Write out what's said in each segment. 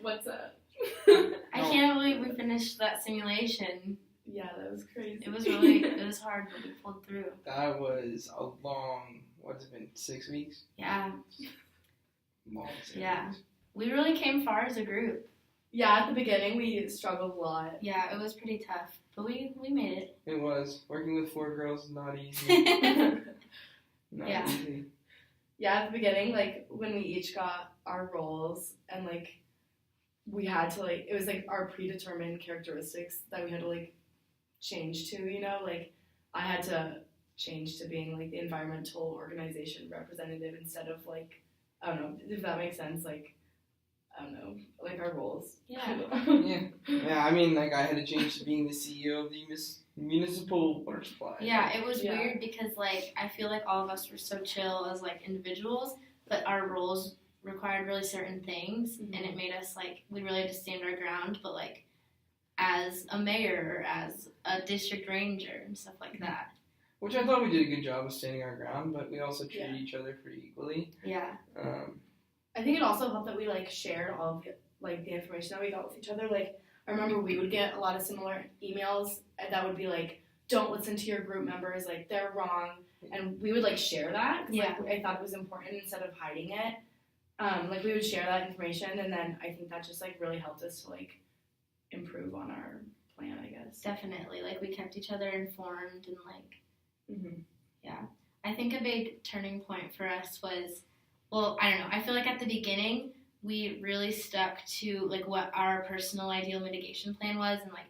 What's up? I can't believe we finished that simulation. Yeah, that was crazy. It was hard, but we pulled through. That was a long, what's it been, 6 weeks? Yeah. Long 6 Yeah. weeks. We really came far as a group. Yeah, at the beginning we struggled a lot. Yeah, it was pretty tough, but we made it. It was. Working with 4 girls is not easy. Not Yeah. easy. Yeah, at the beginning, like, when we each got our roles and, like, we had to, like, it was, like, our predetermined characteristics that we had to, like, change to, you know? Like, I had to change to being, like, the environmental organization representative instead of, like, I don't know, if that makes sense, like, I don't know, like, our roles. Yeah. Yeah, I mean, like, I had to change to being the CEO of the municipal water supply. Yeah, it was weird because, like, I feel like all of us were so chill as, like, individuals, but our roles required really certain things, and it made us, like, we really had to stand our ground, but, like, as a mayor or as a district ranger and stuff like that. Which I thought we did a good job of standing our ground, but we also treated each other pretty equally. Yeah. I think it also helped that we, like, shared all of the, like, the information that we got with each other. Like, I remember we would get a lot of similar emails that would be like, don't listen to your group members, like, they're wrong. And we would, like, share that. Yeah. Like, I thought it was important instead of hiding it. Like, we would share that information, and then I think that just, like, really helped us to, like, improve on our plan, I guess. Definitely. Like, we kept each other informed and, like, Yeah. I think a big turning point for us was, well, I don't know, I feel like at the beginning, we really stuck to, like, what our personal ideal mitigation plan was, and, like,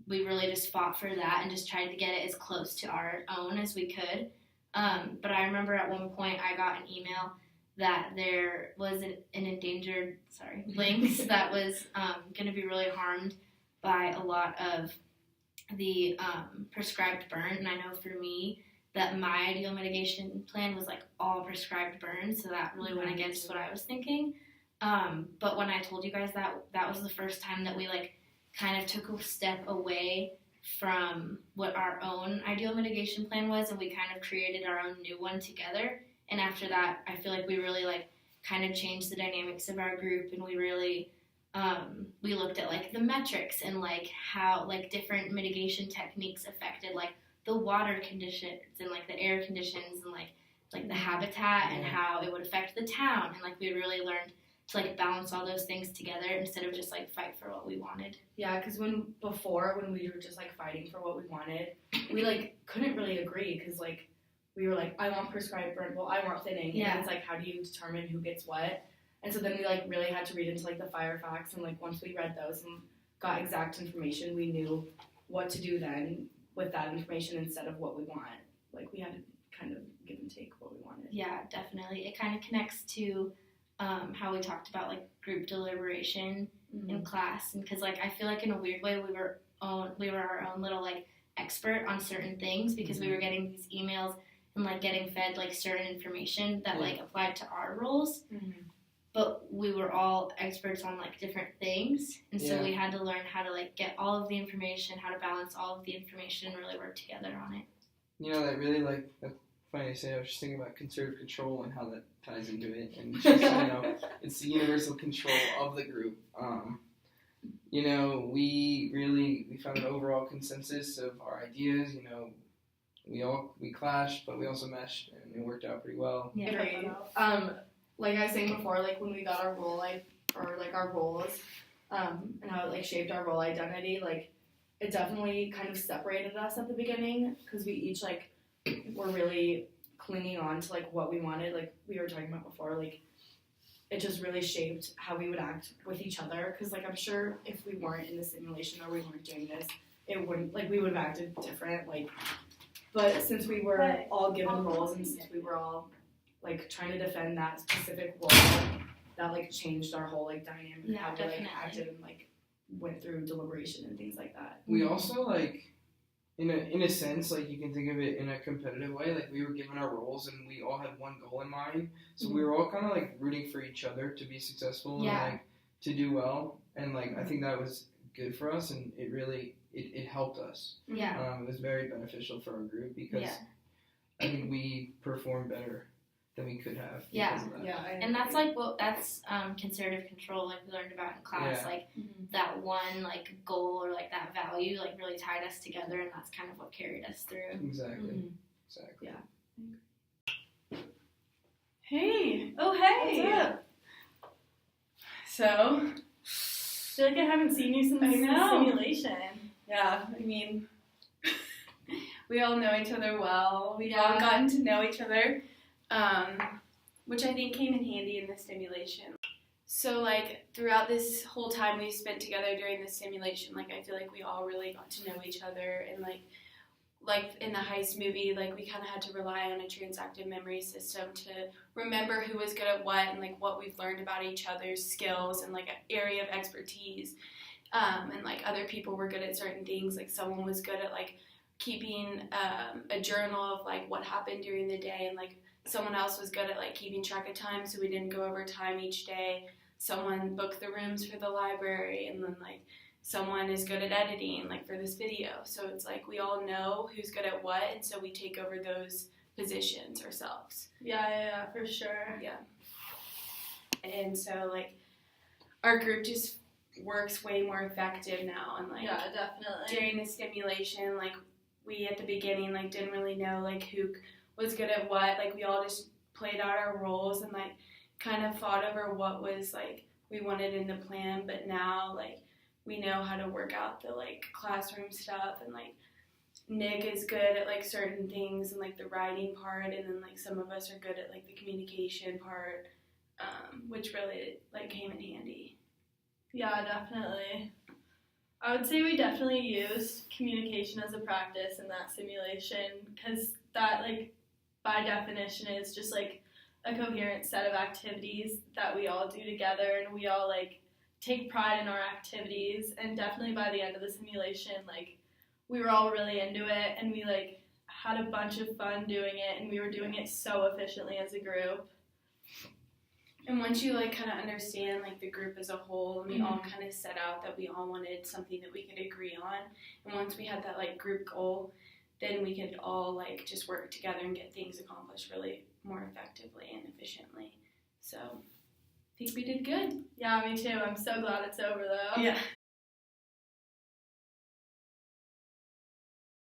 we really just fought for that and just tried to get it as close to our own as we could. But I remember at one point I got an email that there was an endangered, lynx that was going to be really harmed by a lot of the prescribed burn. And I know for me that my ideal mitigation plan was, like, all prescribed burn, so that really went against what I was thinking. But when I told you guys that was the first time that we, like, kind of took a step away from what our own ideal mitigation plan was, and we kind of created our own new one together. And after that, I feel like we really, like, kind of changed the dynamics of our group, and we really we looked at, like, the metrics and, like, how, like, different mitigation techniques affected, like, the water conditions and, like, the air conditions and, like the habitat and how it would affect the town. And, like, we really learned to, like, balance all those things together instead of just, like, fight for what we wanted. Yeah, because when we were just, like, fighting for what we wanted, we, like, couldn't really agree because, like, we were like, I want prescribed burn, well, I want thinning. Yeah. And it's like, how do you determine who gets what? And so then we, like, really had to read into, like, the fire facts, and, like, once we read those and got exact information, we knew what to do then with that information instead of what we want. Like, we had to kind of give and take what we wanted. Yeah, definitely. It kind of connects to how we talked about, like, group deliberation in class, and because, like, I feel like in a weird way we were our own little, like, expert on certain things because we were getting these emails and, like, getting fed, like, certain information that like applied to our roles, but we were all experts on, like, different things, and so we had to learn how to, like, get all of the information, how to balance all of the information, and really work together on it. You know, that really, like, that's funny to say, I was just thinking about conservative control and how that ties into it, and just, you know, it's the universal control of the group. You know, we found an overall consensus of our ideas. You know, we clashed, but we also meshed, and it worked out pretty well. Yeah. Agreed. Like I was saying before, like, when we got our role, our roles, and how it, like, shaped our role identity, like, it definitely kind of separated us at the beginning, because we each, like, were really clinging on to, like, what we wanted, like we were talking about before, like, it just really shaped how we would act with each other, because, like, I'm sure if we weren't in the simulation or we weren't doing this, it wouldn't, like, we would have acted different, like, but since we were all given roles, and since we were all, like, trying to defend that specific role, that, like, changed our whole, like, dynamic, how we, like, acted and, like, went through deliberation and things like that. We also, like, in a sense, like, you can think of it in a competitive way, like, we were given our roles and we all had one goal in mind, so we were all kind of, like, rooting for each other to be successful and, like, to do well, and, like, I think that was good for us, and it really it helped us. Yeah. It was very beneficial for our group because I think we performed better than we could have. Yeah. Because of that. Yeah, And that's like that's conservative control, like we learned about in class, Yeah. like that one like goal or like that value like really tied us together, and that's kind of what carried us through. Exactly. Exactly. Yeah. Hey. Oh, hey. What's up? So, I feel like I haven't seen you since I know. simulation. Yeah, I mean, we all know each other well. We've all Yeah. gotten to know each other, which I think came in handy in the simulation. So, like, throughout this whole time we spent together during the simulation, like, I feel like we all really got to know each other. And, like in the heist movie, like, we kind of had to rely on a transactive memory system to remember who was good at what and, like, what we've learned about each other's skills and, like, an area of expertise. And, like, other people were good at certain things. Like, someone was good at, like, keeping a journal of, like, what happened during the day. And, like, someone else was good at, like, keeping track of time so we didn't go over time each day. Someone booked the rooms for the library. And then, like, someone is good at editing, like, for this video. So it's, like, we all know who's good at what. And so we take over those positions ourselves. Yeah, for sure. Yeah. And so, like, our group just works way more effective now. And, like, Yeah, definitely. during the stimulation, like, we at the beginning, like, didn't really know, like, who was good at what. Like, we all just played out our roles and, like, kind of fought over what was, like, we wanted in the plan. But now, like, we know how to work out the, like, classroom stuff. And, like, Nick is good at, like, certain things and, like, the writing part. And then, like, some of us are good at, like, the communication part, which really, like, came in handy. Yeah, definitely. I would say we definitely used communication as a practice in that simulation, because that, like, by definition is just, like, a coherent set of activities that we all do together, and we all, like, take pride in our activities. And definitely by the end of the simulation, like, we were all really into it, and we, like, had a bunch of fun doing it, and we were doing it so efficiently as a group. And once you, like, kind of understand, like, the group as a whole, and we all kind of set out that we all wanted something that we could agree on. And once we had that, like, group goal, then we could all, like, just work together and get things accomplished really more effectively and efficiently. So, I think we did good. Yeah, me too. I'm so glad it's over, though. Yeah.